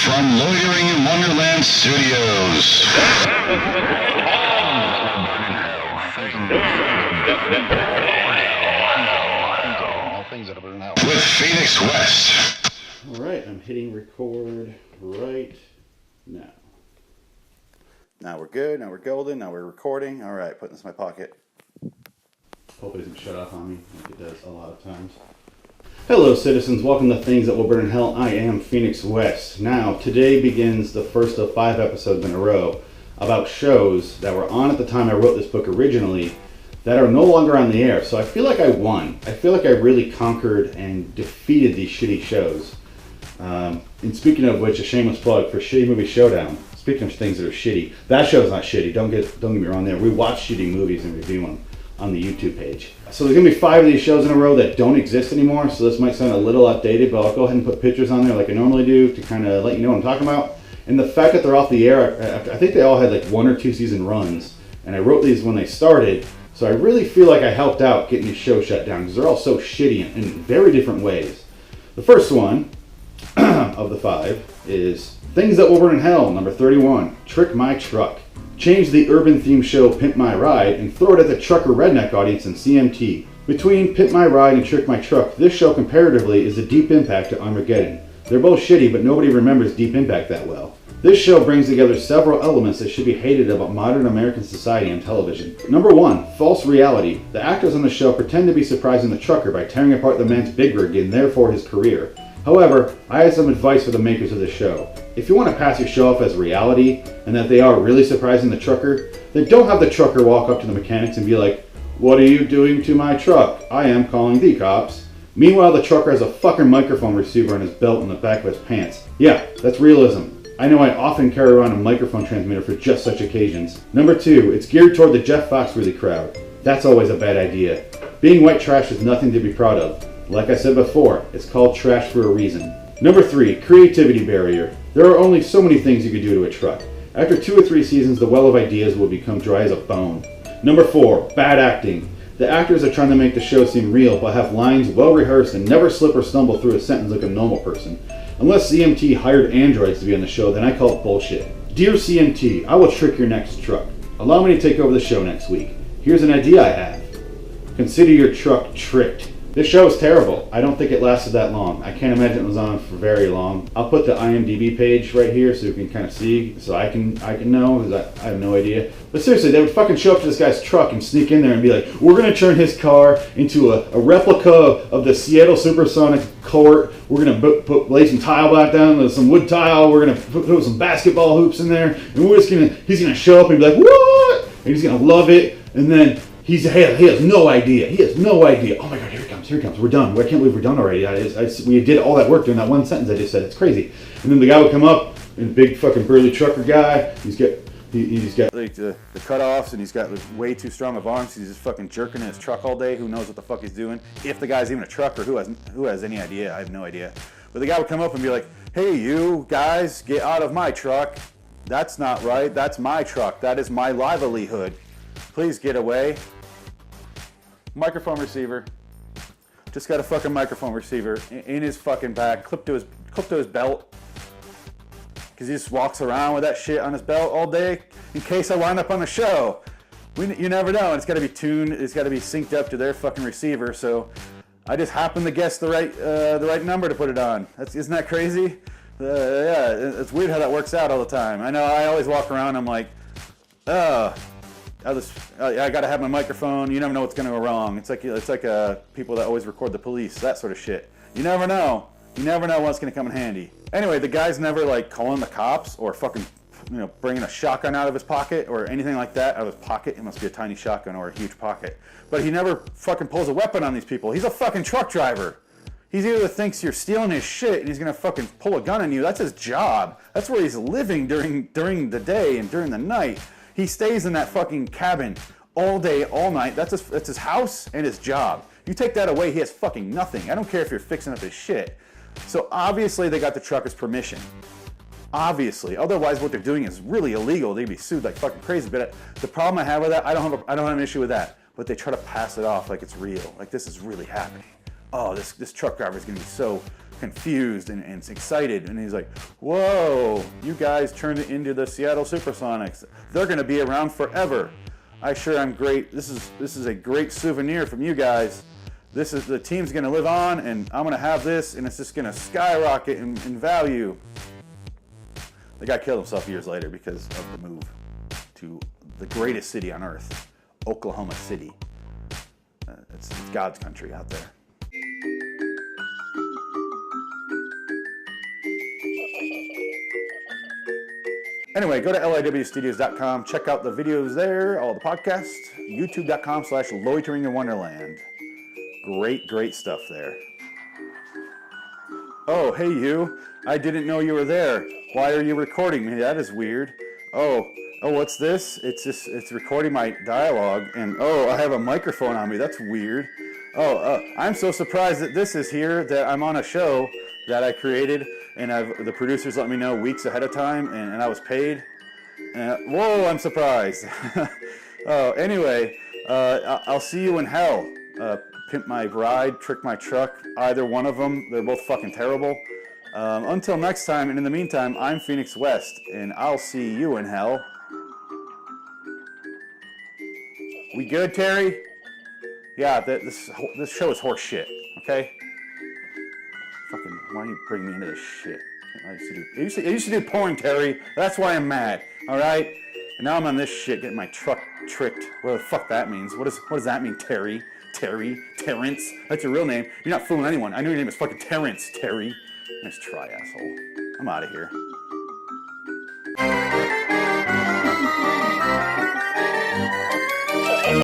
from Loitering in Wonderland Studios. With Phoenix West. Alright, I'm hitting record right now. Now we're good, now we're golden, now we're recording. Alright, putting this in my pocket. Hope it doesn't shut off on me like it does a lot of times. Hello citizens, welcome to Things That Will Burn in Hell. I am Phoenix West. Now, today begins the first of 5 episodes in a row about shows that were on at the time I wrote this book originally that are no longer on the air. So I feel like I won. I feel like I really conquered and defeated these shitty shows. And speaking of which, a shameless plug for Shitty Movie Showdown. Speaking of things that are shitty, that show's not shitty. Don't get me wrong there. We watch shitty movies and review them on the YouTube page. So there's going to be 5 of these shows in a row that don't exist anymore, so this might sound a little outdated, but I'll go ahead and put pictures on there like I normally do to kind of let you know what I'm talking about. And the fact that they're off the air, I think they all had like 1 or 2 season runs, and I wrote these when they started, so I really feel like I helped out getting these shows shut down, because they're all so shitty in very different ways. The first one of the 5 is Things That Will Burn in Hell, number 31, Trick My Truck. Change the urban-themed show Pimp My Ride and throw it at the trucker redneck audience in CMT. Between Pimp My Ride and Trick My Truck, this show comparatively is a Deep Impact to Armageddon. They're both shitty, but nobody remembers Deep Impact that well. This show brings together several elements that should be hated about modern American society and television. Number 1, false reality. The actors on the show pretend to be surprising the trucker by tearing apart the man's big rig and therefore his career. However, I have some advice for the makers of this show. If you want to pass your show off as reality, and that they are really surprising the trucker, then don't have the trucker walk up to the mechanics and be like, "What are you doing to my truck? I am calling the cops." Meanwhile, the trucker has a fucking microphone receiver on his belt in the back of his pants. Yeah, that's realism. I know I often carry around a microphone transmitter for just such occasions. Number 2, it's geared toward the Jeff Foxworthy crowd. That's always a bad idea. Being white trash is nothing to be proud of. Like I said before, it's called trash for a reason. Number 3, creativity barrier. There are only so many things you could do to a truck. After 2 or 3 seasons, the well of ideas will become dry as a bone. Number 4, bad acting. The actors are trying to make the show seem real, but have lines well rehearsed and never slip or stumble through a sentence like a normal person. Unless CMT hired androids to be on the show, then I call it bullshit. Dear CMT, I will trick your next truck. Allow me to take over the show next week. Here's an idea I have. Consider your truck tricked. This show is terrible. I don't think it lasted that long. I can't imagine it was on for very long. I'll put the IMDb page right here so you can kind of see, so I can know, because I have no idea. But seriously, they would fucking show up to this guy's truck and sneak in there and be like, "We're going to turn his car into a replica of the Seattle Supersonic Court. We're going to lay some tile back down, some wood tile. We're going to put some basketball hoops in there. And he's going to show up and be like, 'What?' And he's going to love it. And then he has no idea. He has no idea. Oh my God, here he comes. We're done. I can't believe we're done already. We did all that work during that one sentence I just said. It's crazy. And then the guy would come up, and big fucking burly trucker guy. He's got like the cutoffs, and he's got like, way too strong of arms. He's just fucking jerking in his truck all day. Who knows what the fuck he's doing? If the guy's even a trucker, who has any idea? I have no idea. But the guy would come up and be like, "Hey, you guys, get out of my truck. That's not right. That's my truck. That is my livelihood. Please get away." Microphone receiver. Just got a fucking microphone receiver in his fucking back, clipped to his belt. Because he just walks around with that shit on his belt all day in case I wind up on a show. You never know. And it's got to be tuned. It's got to be synced up to their fucking receiver. So I just happen to guess the right number to put it on. Isn't that crazy? Yeah, it's weird how that works out all the time. I know I always walk around. I'm like, oh. I gotta have my microphone. You never know what's gonna go wrong. It's like people that always record the police, that sort of shit. You never know. You never know what's gonna come in handy. Anyway, the guy's never like calling the cops or fucking, bringing a shotgun out of his pocket or anything like that out of his pocket. It must be a tiny shotgun or a huge pocket. But he never fucking pulls a weapon on these people. He's a fucking truck driver. He either thinks you're stealing his shit and he's gonna fucking pull a gun on you. That's his job. That's where he's living during the day and during the night. He stays in that fucking cabin all day, all night. That's his house and his job. You take that away, he has fucking nothing. I don't care if you're fixing up his shit. So obviously they got the trucker's permission. Obviously. Otherwise what they're doing is really illegal. They'd be sued like fucking crazy. But the problem I have with that, I don't have an issue with that. But they try to pass it off like it's real. Like this is really happening. oh, this truck driver is going to be so confused and excited. And he's like, whoa, you guys turned it into the Seattle Supersonics. They're going to be around forever. I sure am great. This is a great souvenir from you guys. The team's going to live on, and I'm going to have this, and it's just going to skyrocket in value. The guy killed himself years later because of the move to the greatest city on earth, Oklahoma City. It's God's country out there. Anyway, go to liwstudios.com. Check out the videos there, all the podcasts. youtube.com/loiteringinwonderland. Great stuff there. Oh, hey you. I didn't know you were there. Why are you recording me? That is weird. Oh, what's this? It's recording my dialogue, and I have a microphone on me. That's weird. I'm so surprised that this is here, that I'm on a show that I created, and the producers let me know weeks ahead of time, and I was paid. Whoa, I'm surprised. Anyway, I'll see you in hell. Pimp My Ride, Trick My Truck, either one of them. They're both fucking terrible. Until next time, and in the meantime, I'm Phoenix West, and I'll see you in hell. We good, Terry? Yeah, this show is horse shit, okay? Fucking, why do you bring me into this shit? I used to do porn, Terry. That's why I'm mad, alright? And now I'm on this shit, getting my truck tricked. What the fuck that means? What does that mean, Terry? Terrence? That's your real name. You're not fooling anyone. I know your name is fucking Terrence, Terry. Nice try, asshole. I'm out of here.